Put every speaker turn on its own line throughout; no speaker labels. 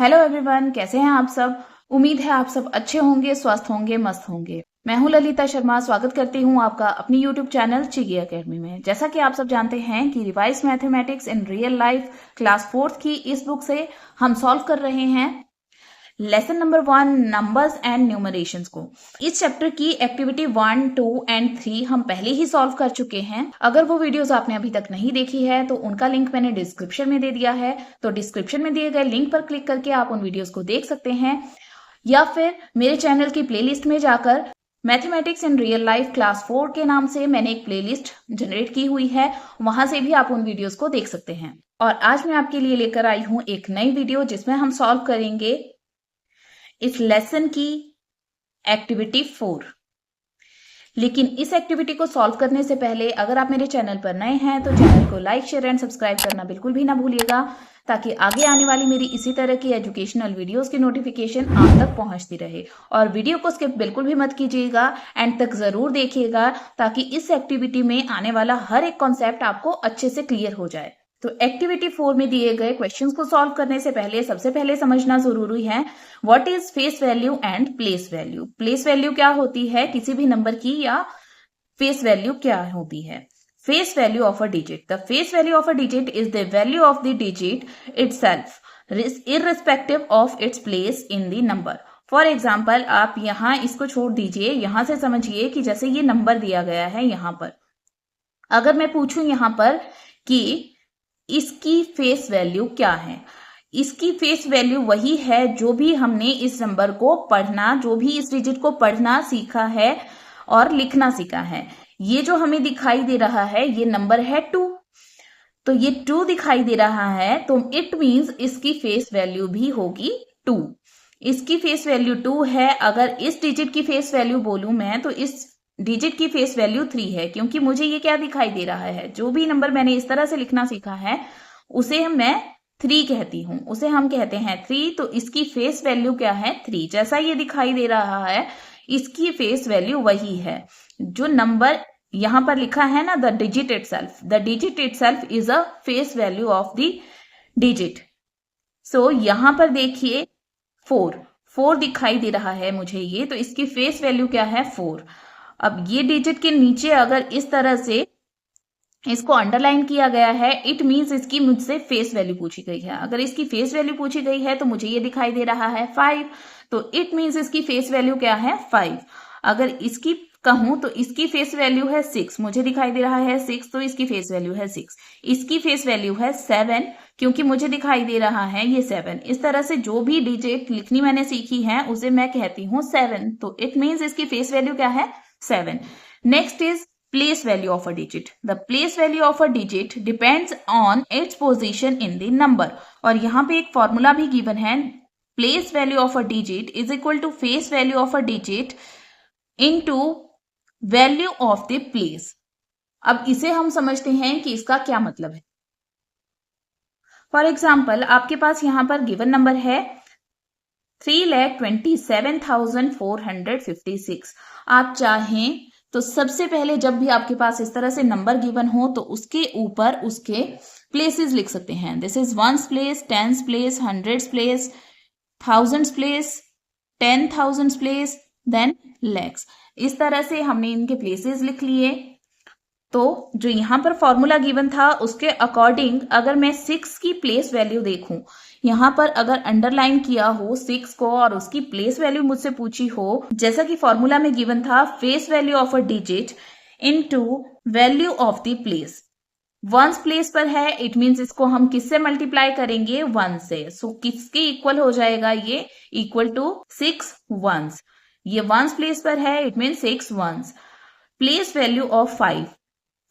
Hello everyone, कैसे हैं आप सब। उम्मीद है आप सब अच्छे होंगे, स्वस्थ होंगे, मस्त होंगे। मैं हूं ललिता शर्मा, स्वागत करती हूं आपका अपनी यूट्यूब चैनल चिगी एकेडमी में। जैसा कि आप सब जानते हैं कि revise mathematics in real life class 4th की इस बुक से हम सॉल्व कर रहे हैं लेसन नंबर 1 नंबर्स एंड न्यूमरेशंस को। इस चैप्टर की एक्टिविटी 1, 2 एंड 3 हम पहले ही सॉल्व कर चुके हैं। अगर वो वीडियोस आपने अभी तक नहीं देखी है तो उनका लिंक मैंने डिस्क्रिप्शन में दे दिया है, तो डिस्क्रिप्शन में दिए गए लिंक पर क्लिक करके आप उन वीडियोस को देख सकते हैं, या फिर मेरे चैनल की प्लेलिस्ट में जाकर mathematics in real life class 4 के नाम से मैंने एक प्लेलिस्ट जनरेट की हुई है, वहां से भी आप उन वीडियोस को देख सकते हैं। और आज मैं आपके लिए लेकर आई हूं एक नई वीडियो जिसमें हम सॉल्व करेंगे इस लेसन की एक्टिविटी 4। लेकिन इस एक्टिविटी को सॉल्व करने से पहले अगर आप मेरे चैनल पर नए हैं तो चैनल को लाइक, शेयर एंड सब्सक्राइब करना बिल्कुल भी ना भूलिएगा, ताकि आगे आने वाली मेरी इसी तरह की एजुकेशनल वीडियोस की नोटिफिकेशन आप तक पहुंचती रहे। और वीडियो को स्किप बिल्कुल भी मत कीजिएगा, एंड तक जरूर देखिएगा, ताकि इस एक्टिविटी में आने वाला हर एक कॉन्सेप्ट आपको अच्छे से क्लियर हो जाए। तो एक्टिविटी 4 में दिए गए क्वेश्चंस को सॉल्व करने से पहले सबसे पहले समझना जरूरी है what is face value and place value. Place value क्या होती है किसी भी नंबर की, या फेस वैल्यू क्या होती है। Face value of a digit, the face value of a digit is the value of the digit itself irrespective of its place in the number. For example, आप यहां इसको छोड़ दीजिए, यहां से समझिए कि जैसे ये नंबर दिया गया है, यहां पर अगर मैं पूछूं यहां पर कि इसकी फेस वैल्यू क्या है, इसकी फेस वैल्यू वही है जो भी हमने इस नंबर को पढ़ना, जो भी इस डिजिट को पढ़ना सीखा है और लिखना सीखा है। ये जो हमें दिखाई दे रहा है ये नंबर है 2, तो ये 2 दिखाई दे रहा है, तो इट मींस इसकी फेस वैल्यू भी होगी 2। इसकी फेस वैल्यू 2 है। अगर इस डिजिट की फेस वैल्यू बोलूं मैं, तो इस डिजिट की फेस वैल्यू 3 है, क्योंकि मुझे ये क्या दिखाई दे रहा है, जो भी नंबर मैंने इस तरह से लिखना सीखा है उसे मैं 3 कहती हूं, उसे हम कहते हैं 3। तो इसकी फेस वैल्यू क्या है, 3। जैसा ये दिखाई दे रहा है इसकी फेस वैल्यू वही है जो नंबर यहां पर लिखा है ना, the digit itself, the digit itself is a face value of the digit. So यहां पर देखिए 4 दिखाई दे रहा है मुझे ये, तो इसकी फेस वैल्यू क्या है, 4। अब ये डिजिट के नीचे अगर इस तरह से इसको अंडरलाइन किया गया है, इट मींस इसकी मुझसे फेस वैल्यू पूछी गई है। अगर इसकी फेस वैल्यू पूछी गई है तो मुझे ये दिखाई दे रहा है 5, तो इट मींस इसकी फेस वैल्यू क्या है, 5। अगर इसकी कहूं तो इसकी फेस वैल्यू है 6, मुझे दिखाई दे रहा है 6, तो इसकी फेस वैल्यू है 6। इसकी फेस वैल्यू है 7, क्योंकि मुझे दिखाई दे रहा है ये 7। इस तरह से जो भी डिजिट लिखनी मैंने सीखी है उसे मैं कहती हूँ 7, तो इट मींस इसकी फेस वैल्यू क्या है, 7। Next is place value of a digit. The place value of a digit depends on its position in the number. और यहाँ पे एक फॉर्मूला भी गिवन है, place value of a digit is equal to face value of a digit into value of the place. अब इसे हम समझते हैं कि इसका क्या मतलब है। फॉर एग्जाम्पल, आपके पास यहाँ पर गिवन नंबर है 3,27,456। आप चाहें तो सबसे पहले जब भी आपके पास इस तरह से नंबर गिवन हो तो उसके ऊपर उसके प्लेसेस लिख सकते हैं। This is ones place, tens place, hundreds place, thousands place, 10,000 place, then lakhs. इस तरह से हमने इनके प्लेसेस लिख लिए। तो जो यहाँ पर फॉर्मूला गिवन था उसके अकॉर्डिंग अगर मैं 6 की प्लेस वैल्यू देखूं, यहाँ पर अगर अंडरलाइन किया हो 6 को और उसकी प्लेस वैल्यू मुझसे पूछी हो, जैसा कि फॉर्मूला में गिवन था face value of a digit into value of the place. Once place पर है, इट मींस इसको हम किससे मल्टीप्लाई करेंगे, 1 से। सो किसके इक्वल हो जाएगा ये, इक्वल टू 6 वंस। ये वंस प्लेस पर है, it means 6 ones. Place value of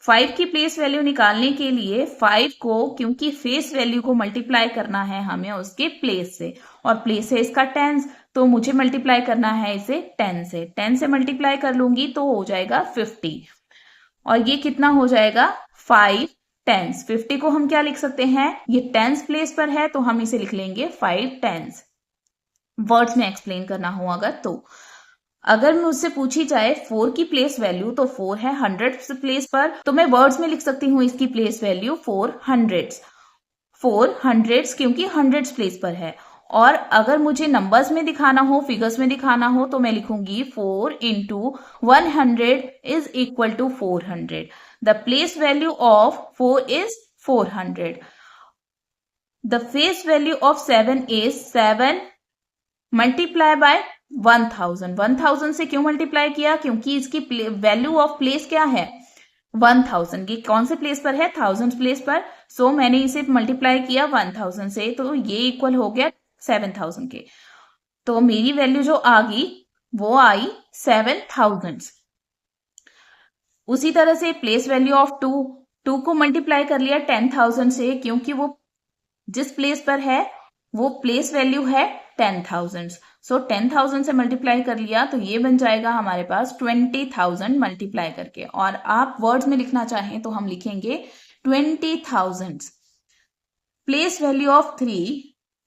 5 की प्लेस वैल्यू निकालने के लिए 5 को, क्योंकि फेस वैल्यू को मल्टीप्लाई करना है हमें उसके प्लेस से, और प्लेस है इसका टेंस, तो मुझे मल्टीप्लाई करना है इसे 10 से। 10 से मल्टीप्लाई कर लूंगी तो हो जाएगा 50, और ये कितना हो जाएगा 5 टेंस। 50 को हम क्या लिख सकते हैं, ये टेंस प्लेस पर है तो हम इसे लिख लेंगे 5 टेंस। वर्ड्स में एक्सप्लेन करना हो अगर मुझसे पूछी जाए 4 की प्लेस वैल्यू, तो 4 है 100 प्लेस पर, तो मैं वर्ड्स में लिख सकती हूँ इसकी प्लेस वैल्यू 400 क्योंकि 100 प्लेस पर है। और अगर मुझे नंबर्स में दिखाना हो, फिगर्स में दिखाना हो, तो मैं लिखूंगी 4 into 100 is equal to 400. The place value of 4 is 400. The face value of 7 is 7 multiply by 1000. 1000 से क्यों मल्टीप्लाई किया? क्योंकि इसकी वैल्यू ऑफ प्लेस क्या है? 1000. ये कौन से प्लेस पर है? 1000 प्लेस पर. सो मैंने इसे मल्टीप्लाई किया 1000 से, तो ये इक्वल हो गया 7000 के. तो मेरी वैल्यू जो आ गई वो आई 7000. उसी तरह से प्लेस वैल्यू ऑफ 2 को मल्टीप्लाई कर लिया 10,000 से, क्योंकि वो जिस प्लेस पर है वो प्लेस वैल्यू है 10,000. सो 10,000 से मल्टीप्लाई कर लिया तो ये बन जाएगा हमारे पास 20,000 मल्टीप्लाई करके. और आप वर्ड्स में लिखना चाहें तो हम लिखेंगे 20,000. Place value of 3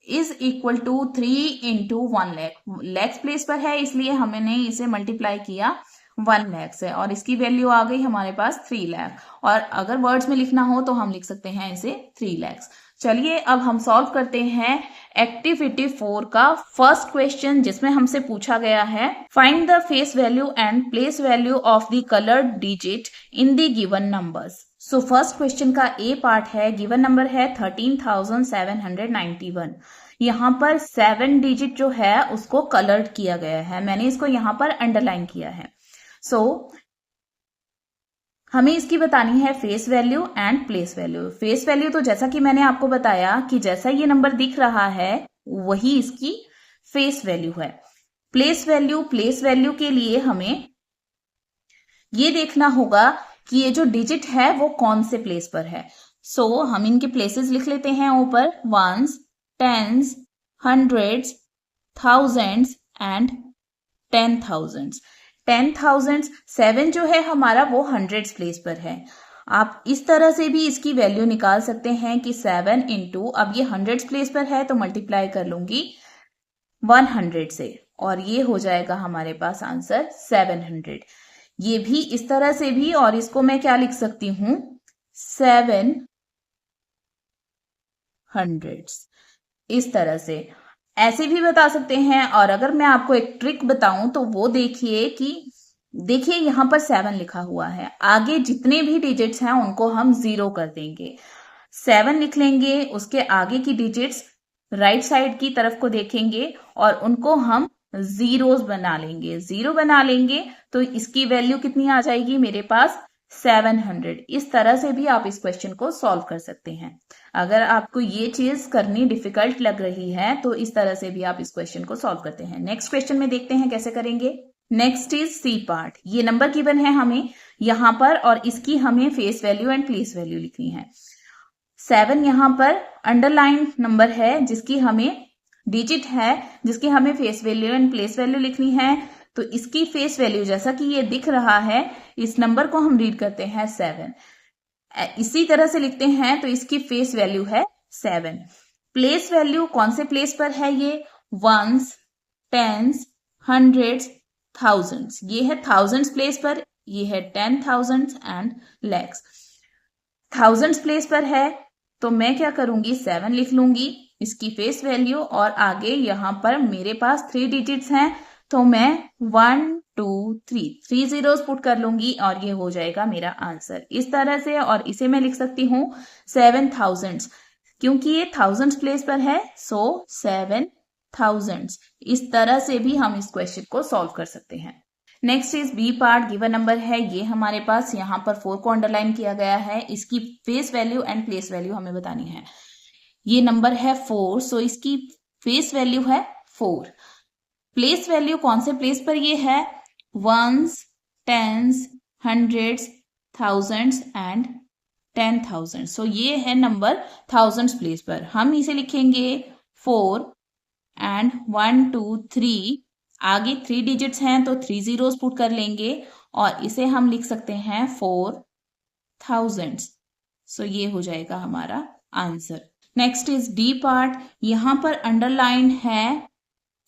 is equal to 3 into 1 lakh. Lakhs place पर है इसलिए हमने इसे मल्टीप्लाई किया 1 लाख से, और इसकी वैल्यू आ गई हमारे पास 3 लाख. और अगर वर्ड्स में लिखना हो तो हम लिख सकते हैं इसे 3 लाख. चलिए अब हम सॉल्व करते हैं एक्टिविटी 4 का फर्स्ट क्वेश्चन, जिसमें हमसे पूछा गया है find the face value and place value of the coloured digit in the given numbers. So first question का ए पार्ट है. गिवन नंबर है 13,791. यहाँ पर 7 डिजिट जो है उसको कलर्ड किया गया है. मैंने इसको यहाँ पर अंडरलाइन किया है. सो हमें इसकी बतानी है face value and place value. Face value तो जैसा कि मैंने आपको बताया कि जैसा ये नंबर दिख रहा है वही इसकी फेस वैल्यू है. प्लेस वैल्यू के लिए हमें ये देखना होगा कि ये जो डिजिट है वो कौन से प्लेस पर है. सो हम इनके प्लेसेस लिख लेते हैं ऊपर. Ones, tens, hundreds, thousands and 10,000. 10,000 7 जो है हमारा वो हंड्रेड्स प्लेस पर है. आप इस तरह से भी इसकी वैल्यू निकाल सकते हैं कि 7 इंटू, अब ये हंड्रेड्स प्लेस पर है तो मल्टीप्लाई कर लूंगी 100 से, और ये हो जाएगा हमारे पास आंसर 700. ये भी इस तरह से भी, और इसको मैं क्या लिख सकती हूं 700 इस तरह से ऐसे भी बता सकते हैं. और अगर मैं आपको एक ट्रिक बताऊं तो वो देखिए यहां पर 7 लिखा हुआ है. आगे जितने भी डिजिट्स हैं उनको हम 0 कर देंगे. 7 लिख लेंगे, उसके आगे की डिजिट्स राइट साइड की तरफ को देखेंगे और उनको हम जीरोस बना लेंगे. 0 बना लेंगे तो इसकी वैल्यू कितनी आ जाएगी मेरे पास 700. इस तरह से भी आप इस क्वेश्चन को सॉल्व कर सकते हैं. अगर आपको ये चीज करनी डिफिकल्ट लग रही है तो इस तरह से भी आप इस क्वेश्चन को सॉल्व करते हैं. नेक्स्ट क्वेश्चन में देखते हैं कैसे करेंगे. Next is C part. ये नंबर गिवन है हमें यहां पर, और इसकी हमें face value and place value लिखनी है. 7 यहां पर अंडरलाइन नंबर है, जिसकी हमें डिजिट है, जिसकी हमें face value and place value लिखनी है. तो इसकी फेस वैल्यू जैसा कि ये दिख रहा है, इस नंबर को हम रीड करते हैं 7. इसी तरह से लिखते हैं तो इसकी फेस वैल्यू है 7. प्लेस वैल्यू कौन से प्लेस पर है? ये वंस, टेंस, हंड्रेड्स, थाउजेंड्स. ये है थाउजेंड्स प्लेस पर, ये है 10,000 एंड लैक्स. थाउजेंड्स प्लेस पर है तो मैं क्या करूंगी 7 लिख लूंगी इसकी फेस वैल्यू, और आगे यहां पर मेरे पास 3 डिजिट्स हैं तो मैं 1 2 3 zeros पुट कर लूंगी और ये हो जाएगा मेरा आंसर इस तरह से. और इसे मैं लिख सकती हूँ 7,000 क्योंकि ये थाउजेंड्स प्लेस पर है. सो 7,000. इस तरह से भी हम इस क्वेश्चन को सॉल्व कर सकते हैं. Next is B part. Given number है ये हमारे पास, यहाँ पर 4 को अंडरलाइन किया गया है. इसकी face value and place value हमें बतानी है. ये नंबर है 4, सो इसकी फेस वैल्यू है 4. प्लेस वैल्यू कौन से प्लेस पर ये है? Ones, tens, hundreds, thousands and 10,000. So ये है नंबर थाउजेंड्स प्लेस पर. हम इसे लिखेंगे 4 एंड 1 2 3. आगे 3 डिजिट्स हैं तो 3 zeros पुट कर लेंगे और इसे हम लिख सकते हैं 4,000. सो ये हो जाएगा हमारा answer. Next is D part. यहां पर अंडरलाइन है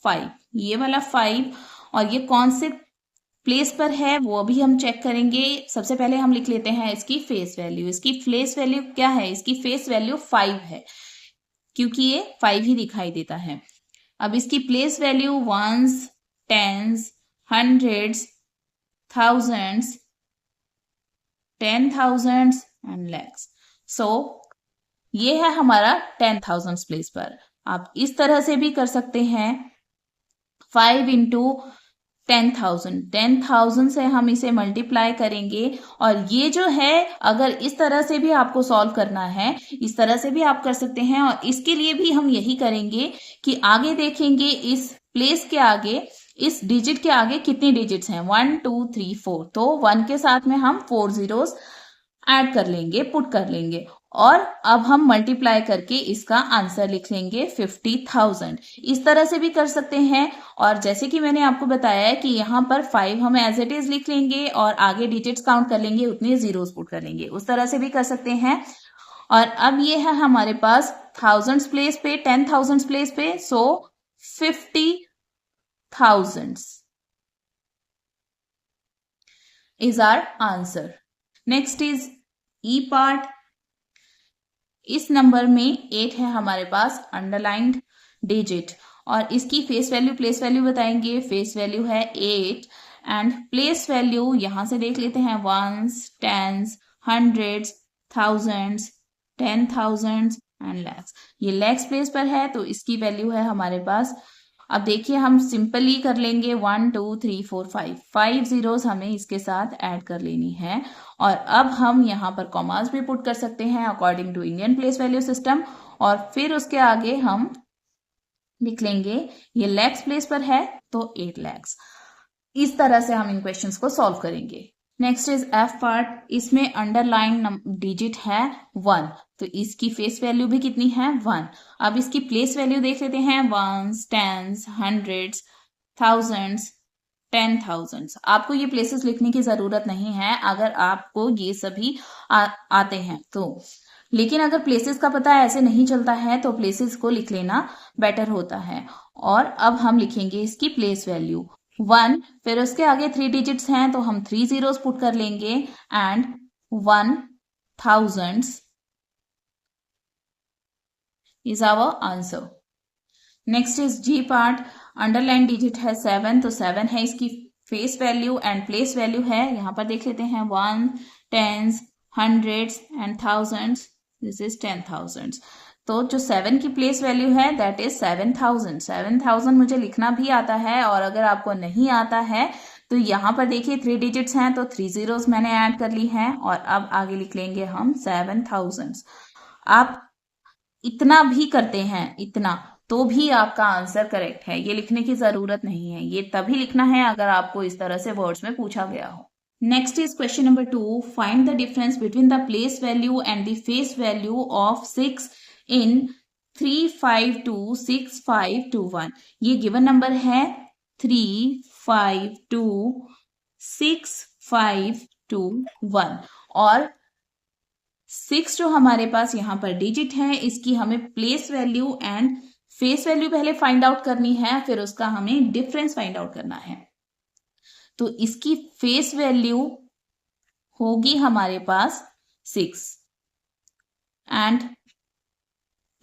5, ये वाला 5, और ये कौन से प्लेस पर है वो अभी हम चेक करेंगे. सबसे पहले हम लिख लेते हैं इसकी फेस वैल्यू. इसकी फेस वैल्यू क्या है? इसकी फेस वैल्यू 5 है क्योंकि ये 5 ही दिखाई देता है. अब इसकी place value ones, tens, hundreds, thousands, 10,000 and lakhs. So ये है हमारा 10,000 प्लेस पर। आप इस तरह से भी कर सकते हैं 5 इंटू 10,000 से हम इसे मल्टीप्लाई करेंगे। और ये जो है अगर इस तरह से भी आपको सॉल्व करना है, इस तरह से भी आप कर सकते हैं। और इसके लिए भी हम यही करेंगे कि आगे देखेंगे इस प्लेस के आगे, इस डिजिट के आगे कितने डिजिट्स हैं, 1 2 3 4। तो 1 के साथ में हम 4 जीरोस ऐड कर लेंगे, पुट कर लेंगे। और अब हम मल्टीप्लाई करके इसका आंसर लिख लेंगे 50,000। इस तरह से भी कर सकते हैं। और जैसे कि मैंने आपको बताया है कि यहाँ पर 5 हम एज इट इज लिख लेंगे और आगे डिजिट्स काउंट कर लेंगे, उतने जीरोस पुट कर लेंगे। उस तरह से भी कर सकते हैं। और अब ये है हमारे पास थाउजेंड्स प्लेस पे, 10,000 प्लेस पे, सो 50,000 is our answer. Next is E part. इस नंबर में 8 है हमारे पास अंडरलाइंड डिजिट और इसकी फेस वैल्यू प्लेस वैल्यू बताएंगे। फेस वैल्यू है 8 एंड प्लेस वैल्यू यहां से देख लेते हैं, ones, tens, hundreds, thousands, 10,000 and lakhs. ये लैक्स प्लेस पर है तो इसकी वैल्यू है हमारे पास। अब देखिए हम सिंपली कर लेंगे 1 2 3 4 5 जीरोस हमें इसके साथ ऐड कर लेनी है। और अब हम यहाँ पर कॉमास भी पुट कर सकते हैं according to Indian place value system. और फिर उसके आगे हम लिख लेंगे, ये लैक्स प्लेस पर है तो 8 लैक्स। इस तरह से हम इन क्वेश्चंस को सॉल्व करेंगे। Next is F part. इसमें अंडरलाइन डिजिट है 1 तो इसकी फेस वैल्यू भी कितनी है, 1। अब इसकी प्लेस वैल्यू देख लेते हैं, वंस, टेंस, हंड्रेड्स, थाउजेंड्स, 10,000। आपको ये प्लेसेस लिखने की जरूरत नहीं है अगर आपको ये सभी आते हैं तो। लेकिन अगर प्लेसेस का पता ऐसे नहीं चलता है तो प्लेसेस को लिख लेना बेटर होता है। और अब हम लिखेंगे इसकी प्लेस वैल्यू 1, फिर उसके आगे 3 डिजिट्स हैं तो हम 3 जीरोस पुट कर लेंगे and 1,000 is our answer. Next is G part. Underline digit है 7 तो 7 है इसकी face value and place value है, यहां पर देख लेते हैं, 1, tens, hundreds and thousands, this is 10,000। तो जो 7 की प्लेस वैल्यू है दैट इज 7,000। 7,000 मुझे लिखना भी आता है और अगर आपको नहीं आता है तो यहाँ पर देखिए 3 डिजिट्स हैं तो 3 जीरोस मैंने ऐड कर ली हैं और अब आगे लिख लेंगे हम 7,000। आप इतना भी करते हैं, इतना, तो भी आपका आंसर करेक्ट है। ये लिखने की जरूरत नहीं है, ये तभी लिखना है अगर आपको इस तरह से वर्ड्स में पूछा गया हो। Next is question number 2। Find the difference between the place value and the face value of 6 इन 3526521। ये गिवन नंबर है 3526521 और 6 जो हमारे पास यहाँ पर डिजिट है इसकी हमें place value and face value पहले फाइंड आउट करनी है, फिर उसका हमें डिफरेंस फाइंड आउट करना है। तो इसकी फेस वैल्यू होगी हमारे पास 6 एंड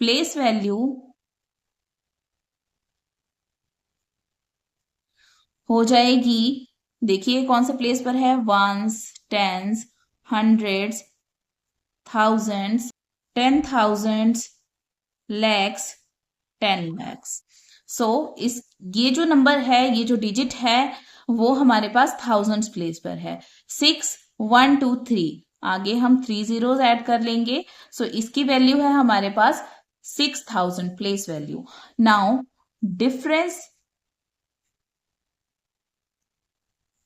प्लेस वैल्यू हो जाएगी, देखिए कौन सा प्लेस पर है, ones, tens, hundreds, thousands, 10,000, lakhs, 10 lakhs. So इस ये जो नंबर है, ये जो डिजिट है वो हमारे पास थाउजेंड्स प्लेस पर है। 6 1 2 3 आगे हम 3 जीरोस ऐड कर लेंगे। सो इसकी वैल्यू है हमारे पास 6,000 place value. Now difference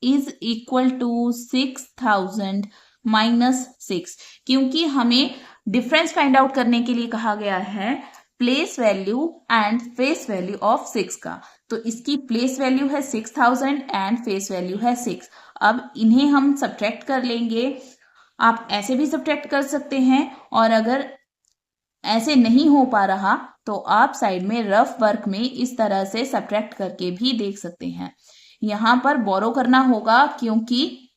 is equal to 6,000 minus 6, क्योंकि हमें डिफरेंस फाइंड आउट करने के लिए कहा गया है place value and face value of 6 का। तो इसकी प्लेस वैल्यू है 6,000 एंड फेस वैल्यू है 6। अब इन्हें हम सब्ट्रैक्ट कर लेंगे। आप ऐसे भी सब्ट्रैक्ट कर सकते हैं और अगर ऐसे नहीं हो पा रहा तो आप साइड में रफ वर्क में इस तरह से सब्ट्रैक्ट करके भी देख सकते हैं। यहां पर बोरो करना होगा क्योंकि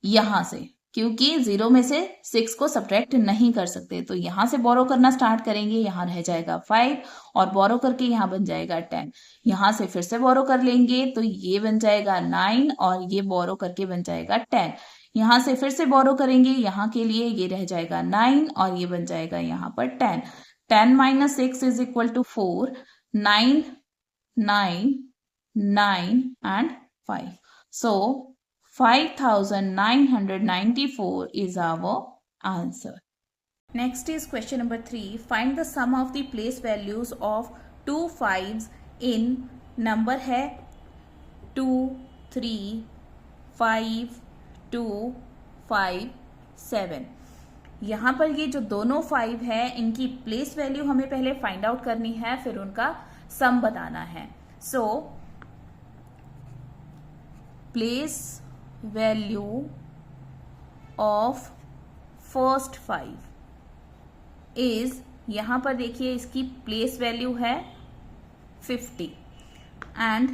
यहां से क्योंकि 0 में से 6 को सब्ट्रैक्ट नहीं कर सकते। तो यहाँ से बोरो करना स्टार्ट करेंगे, यहाँ रह जाएगा 5 और बोरो करके यहाँ बन जाएगा 10। यहाँ से फिर से बोरो कर लेंगे तो ये बन जाएगा 9 और ये बोरो करके बन जाएगा 10। यहाँ से फिर से बोरो करेंगे, यहाँ के लिए ये रह जाएगा 9 और ये बन जाएगा यहाँ पर 10। 10 minus 6 is equal to 4, 9, 9, 9 and 5. So 5994 is our answer. Next is question number 3. Find the sum of the place values of two fives in number है 2, 3, 5, 2, 5, 7. यहाँ पर ये जो दोनों 5 है इनकी प्लेस वैल्यू हमें पहले फाइंड आउट करनी है, फिर उनका सम बताना है. So place value of first 5 is, यहां पर देखिए इसकी प्लेस वैल्यू है 50 and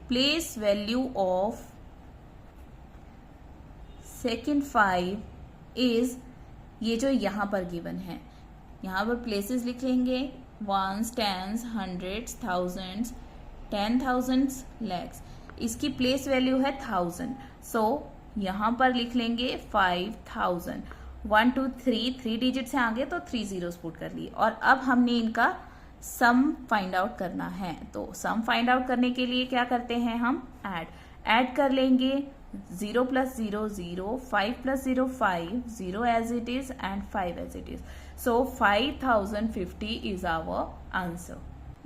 place value of second 5 is ये जो यहां पर गिवन है. यहां पर प्लेसेस लिख लेंगे, ones, tens, hundreds, thousands, 10,000, lakhs. इसकी प्लेस वैल्यू है 1000. सो यहां पर लिख लेंगे 5000. 1 2 3 डिजिट से आगे तो 3 जीरोस पुट कर लिए. और अब हमने इनका सम फाइंड आउट करना है. तो सम फाइंड आउट करने के लिए क्या करते हैं हम, ऐड कर लेंगे. 0 plus 0 0, 5 plus 0 5, 0 as it is and 5 as it is. So 5050 is our answer.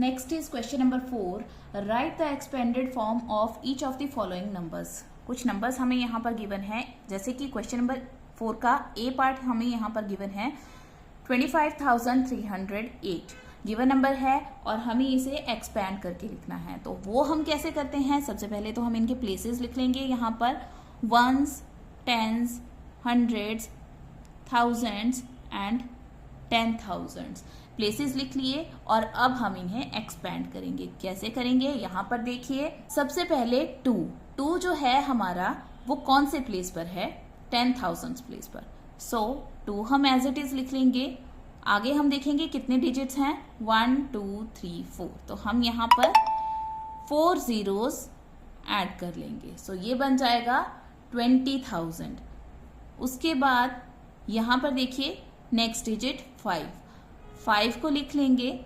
Next is question number 4. Write the expanded form of each of the following numbers. कुछ नंबर्स हमें यहाँ पर गिवन है, जैसे कि क्वेश्चन नंबर 4 का ए part हमें यहाँ पर गिवन है 25,308 गिवन नंबर है और हमें इसे एक्सपैंड करके लिखना है. तो वो हम कैसे करते हैं, सबसे पहले तो हम इनके प्लेसेस लिख लेंगे. यहाँ पर ones, tens, hundreds, thousands and 10,000 places लिख लिए. और अब हम इन्हें एक्सपैंड करेंगे. कैसे करेंगे, यहाँ पर देखिए सबसे पहले 2 जो है हमारा वो कौन से प्लेस पर है, 10,000 प्लेस पर. सो 2 हम एज इट इज लिख लेंगे. आगे हम देखेंगे कितने डिजिट्स हैं, 1 2 3 4. तो हम यहाँ पर 4 जीरोस ऐड कर लेंगे. सो ये बन जाएगा 20,000. उसके बाद यहाँ पर देखिए नेक्स्ट डिजिट 5 को लिख लेंगे.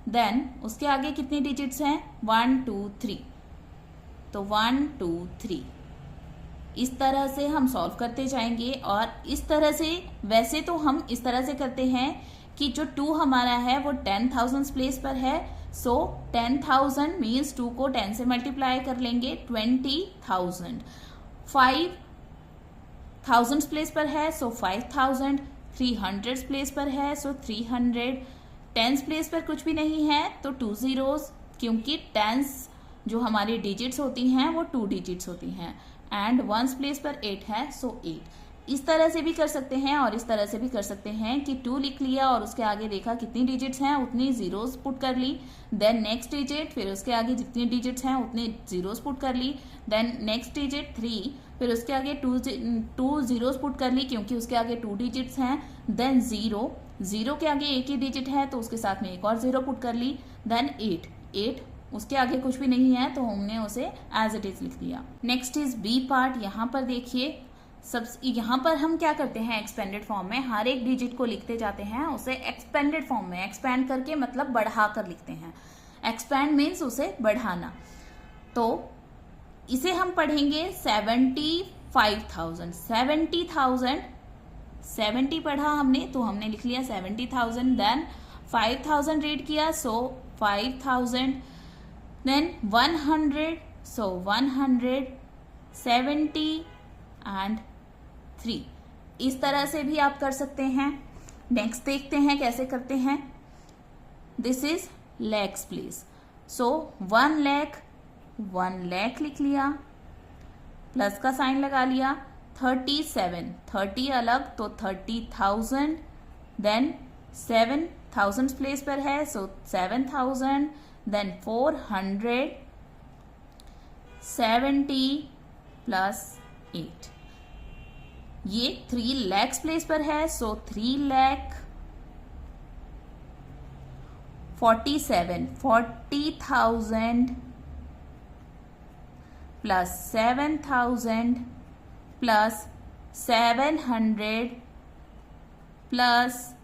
देन उसके आगे कितने डिजिट्स हैं, 1 2 3. तो 1 2 3 इस तरह से हम सॉल्व करते जाएंगे. और इस तरह से, वैसे तो हम इस तरह से करते हैं कि जो 2 हमारा है वो 10,000 प्लेस पर है. सो 10,000 मीन्स 2 को 10 से मल्टीप्लाई कर लेंगे, 20,000. 5,000 प्लेस पर है सो 5,000. 300 प्लेस पर है सो 300. 10 प्लेस पर कुछ भी नहीं है तो 2 जीरोस, क्योंकि 10 जो हमारी डिजिट्स होती हैं वो 2 डिजिट्स होती हैं. एंड 1 प्लेस पर 8 है सो 8. इस तरह से भी कर सकते हैं और इस तरह से भी कर सकते हैं कि 2 लिख लिया और उसके आगे देखा कितनी डिजिट्स हैं उतनी जीरोस पुट कर ली. देन नेक्स्ट डिजिट, फिर उसके आगे जितनी डिजिट्स हैं उतने जीरोस पुट कर ली. देन नेक्स्ट डिजिट 3, फिर उसके आगे 2 जीरोस पुट कर ली क्योंकि उसके आगे 2 डिजिट्स हैं. देन 0 के आगे एक ही डिजिट है तो उसके साथ में एक और 0 पुट कर ली. देन 8 उसके आगे कुछ भी नहीं है तो हमने उसे एज इट इज लिख दिया. Next is B part. यहाँ पर देखिए यहाँ पर हम क्या करते हैं, एक्सपेंडेड फॉर्म में हर एक डिजिट को लिखते जाते हैं, उसे एक्सपेंडेड फॉर्म में, एक्सपेंड करके मतलब बढ़ाकर लिखते हैं. एक्सपेंड मीन्स उसे बढ़ाना. तो इसे हम पढ़ेंगे 75,000. 70 पढ़ा हमने तो हमने लिख लिया 70,000. देन 5,000 रीड किया सो 5,000. Then 100 so 100, 70 and 3. इस तरह से भी आप कर सकते हैं. नेक्स्ट देखते हैं कैसे करते हैं. This is lakhs place. So 1 lakh लिख लिया, प्लस का साइन लगा लिया. 37, 30 अलग तो 30,000. देन 7,000 प्लेस पर है सो 7,000. Then 400, 70 plus 8. ये 3 lakhs प्लेस पर है, सो 3,47,000 40,000 plus 7,000 plus 700 plus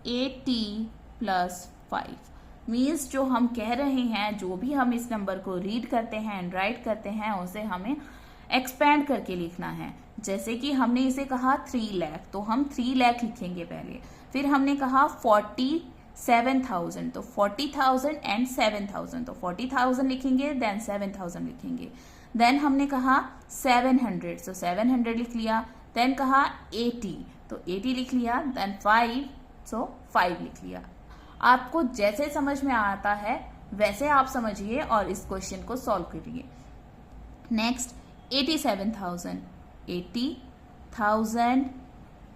80 plus 5 means जो हम कह रहे हैं, जो भी हम इस नंबर को रीड करते हैं एंड राइट करते हैं, उसे हमें एक्सपेंड करके लिखना है। जैसे कि हमने इसे कहा 3 लाख, तो हम 3 लाख लिखेंगे पहले। फिर हमने कहा 47,000, तो 40,000 एंड 7,000, तो 40,000 लिखेंगे, देन 7,000 लिखेंगे। देन हमने कहा 700, सो 700 लिख लिया। देन कहा 80, तो 80 लिख लिया। देन 5, सो 5 लिख लिया। आपको जैसे समझ में आता है वैसे आप समझिए और इस क्वेश्चन को सॉल्व करिए। नेक्स्ट 87,000, 80,000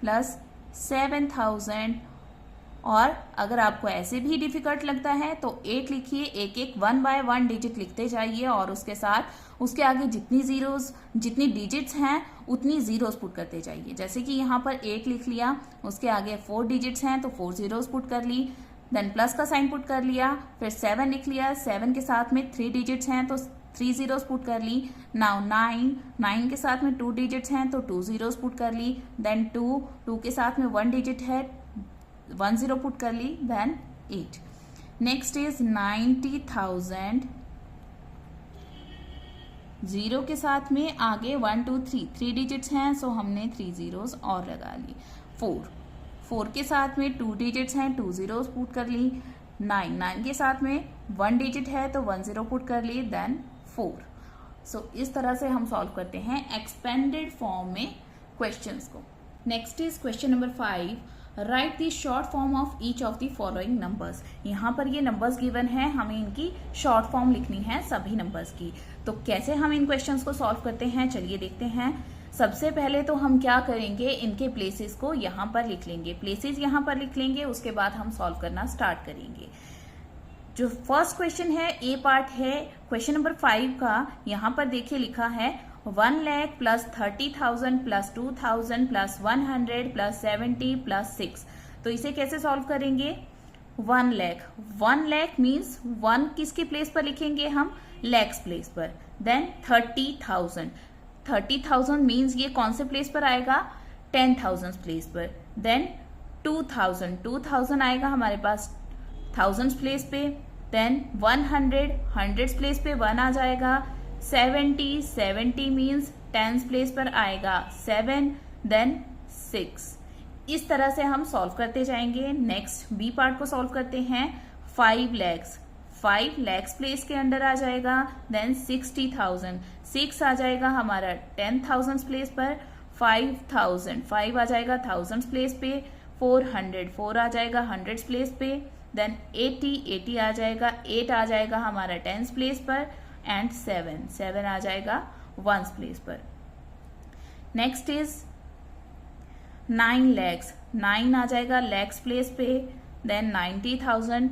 प्लस 7,000, और अगर आपको ऐसे भी डिफिकल्ट लगता है तो 8 लिखिए, एक एक 1 बाय 1 डिजिट लिखते जाइए और उसके साथ उसके आगे जितनी डिजिट्स हैं उतनी जीरोस पुट करते जाइए। जैसे कि यहाँ पर 8 लिख लिया, उसके आगे 4 डिजिट्स हैं तो 4 जीरोस पुट कर ली, देन प्लस का साइन पुट कर लिया। फिर 7 लिख लिया, 7 के साथ में 3 डिजिट्स हैं तो 3 जीरोस पुट कर ली। नाउ 9 के साथ में 2 डिजिट्स हैं तो 2 जीरोस पुट कर ली। देन 2 के साथ में 1 डिजिट है, 1 जीरो पुट कर ली। देन 8। नेक्स्ट इज 90,000, 0 के साथ में आगे 1 2 3 डिजिट्स हैं, सो हमने 3 जीरोस और लगा ली। 4 के साथ में 2 डिजिट्स हैं, 2 जीरोस पुट कर ली। 9 के साथ में 1 डिजिट है तो 1 जीरो पुट कर ली। देन 4। सो इस तरह से हम सॉल्व करते हैं एक्सपेंडेड फॉर्म में क्वेश्चंस को। Next is question number 5, right the short form of each of the following numbers. यहाँ पर ये नंबर्स गिवन है, हमें इनकी शॉर्ट फॉर्म लिखनी है सभी नंबर्स की। तो कैसे हम इन क्वेश्चंस को सॉल्व करते हैं, चलिए देखते हैं। सबसे पहले तो हम क्या करेंगे, इनके प्लेसेस को यहाँ पर लिख लेंगे, प्लेसेस यहाँ पर लिख लेंगे, उसके बाद हम सॉल्व करना स्टार्ट करेंगे। जो फर्स्ट क्वेश्चन है, ए पार्ट है क्वेश्चन नंबर 5 का। यहाँ पर देखिए लिखा है 1 lakh plus 30,000 plus 2,000 plus 100 plus 70 plus 6। तो इसे कैसे सॉल्व करेंगे? 1 लाख मीन्स 1 किसके प्लेस पर लिखेंगे हम? लैक्स प्लेस पर। देन 30,000 मीन्स ये कौन से प्लेस पर आएगा? 10,000 प्लेस पर। देन 2,000 आएगा हमारे पास थाउजेंड्स प्लेस पे। देन 100 प्लेस पे 1 आ जाएगा। 70 मीन्स टेंस प्लेस पर आएगा 7, देन 6। इस तरह से हम सॉल्व करते जाएंगे। नेक्स्ट बी पार्ट को सॉल्व करते हैं। 5 लैक्स प्लेस के अंडर आ जाएगा। देन 60,000 6 आ जाएगा हमारा 10,000 प्लेस पर। 5,000 5 आ जाएगा थाउजेंड्स प्लेस पे। 400 आ जाएगा हंड्रेड्स प्लेस पे। देन 80 आ जाएगा 8 आ जाएगा हमारा टेंस प्लेस पर। एंड 7 आ जाएगा वंस प्लेस पर। नेक्स्ट इज 9 लैक्स 9 आ जाएगा लैक्स प्लेस पे। देन 90,000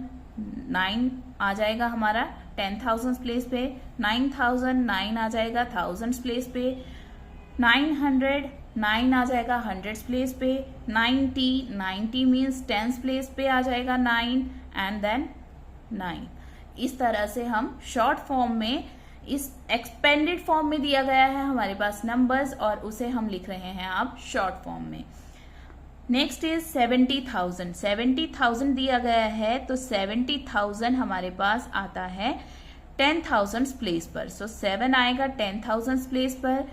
9 आ जाएगा हमारा 10,000 प्लेस पे। 9,009 आ जाएगा थाउजेंड्स प्लेस पे। 900 आ जाएगा हंड्रेड्स प्लेस पे। 90 मीन्स टेंस प्लेस पे आ जाएगा 9 एंड देन 9। इस तरह से हम शॉर्ट फॉर्म में, इस एक्सपेंडेड फॉर्म में दिया गया है हमारे पास नंबर्स और उसे हम लिख रहे हैं अब शॉर्ट फॉर्म में। नेक्स्ट इज 70,000 दिया गया है तो 70,000 हमारे पास आता है 10,000 प्लेस पर। सो 7 आएगा 10,000 प्लेस पर।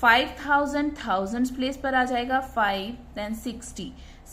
5,000 प्लेस पर आ जाएगा 5। देन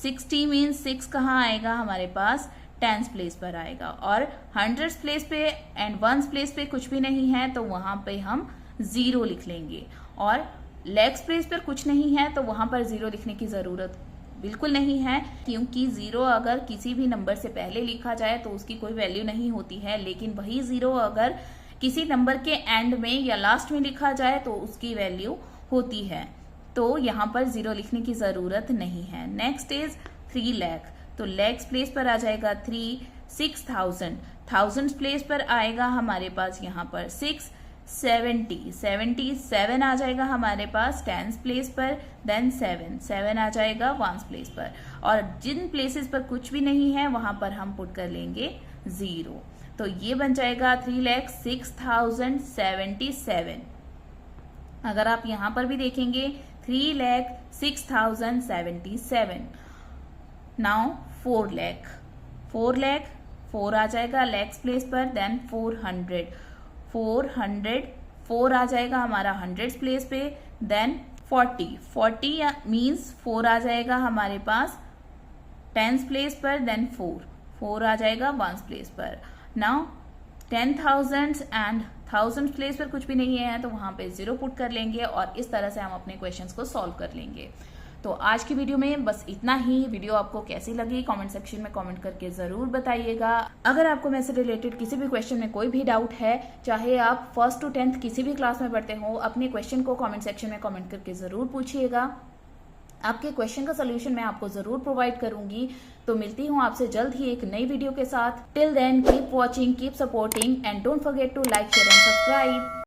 60 मीन्स 6 कहाँ आएगा हमारे पास? टेंस प्लेस पर आएगा। और हंड्रेड्स प्लेस पे एंड वंस प्लेस पे कुछ भी नहीं है तो वहां पे हम 0 लिख लेंगे। और लैक्स प्लेस पर कुछ नहीं है तो वहां पर 0 लिखने की जरूरत बिल्कुल नहीं है, क्योंकि 0 अगर किसी भी नंबर से पहले लिखा जाए तो उसकी कोई वैल्यू नहीं होती है, लेकिन वही 0 अगर किसी नंबर के एंड में या लास्ट में लिखा जाए तो उसकी वैल्यू होती है। तो यहाँ पर 0 लिखने की जरूरत नहीं है। नेक्स्ट इज 3 लाख, तो लैक्स प्लेस पर आ जाएगा 3। 6,000 प्लेस पर आएगा हमारे पास यहाँ पर 6। 77 आ जाएगा हमारे पास टेंस प्लेस पर, देन 7 आ जाएगा वंस प्लेस पर, और जिन प्लेसेस पर कुछ भी नहीं है वहां पर हम पुट कर लेंगे 0। तो ये बन जाएगा 3,06,077। अगर आप यहां पर भी देखेंगे 3,06,077। नाउ 4 लाख, 4 आ जाएगा लैक्स प्लेस पर, देन 400 आ जाएगा हमारा हंड्रेड्स प्लेस पे, देन 40 मीन्स 4 आ जाएगा हमारे पास टेंस प्लेस पर, देन 4 आ जाएगा वंस प्लेस पर। नाउ 10,000 एंड थाउजेंड प्लेस पर कुछ भी नहीं है तो वहां पे 0 पुट कर लेंगे, और इस तरह से हम अपने क्वेश्चंस को सॉल्व कर लेंगे। तो आज की वीडियो में बस इतना ही। वीडियो आपको कैसी लगी कमेंट सेक्शन में कमेंट करके जरूर बताइएगा। अगर आपको मेरे से रिलेटेड किसी भी क्वेश्चन में कोई भी डाउट है, चाहे आप 1st to 10th किसी भी क्लास में पढ़ते हो, अपने क्वेश्चन को कमेंट सेक्शन में कमेंट करके जरूर पूछिएगा। आपके क्वेश्चन का सोल्यूशन मैं आपको जरूर प्रोवाइड करूंगी। तो मिलती हूँ आपसे जल्द ही एक नई वीडियो के साथ। Till then keep watching, keep supporting and don't forget to like, share and subscribe.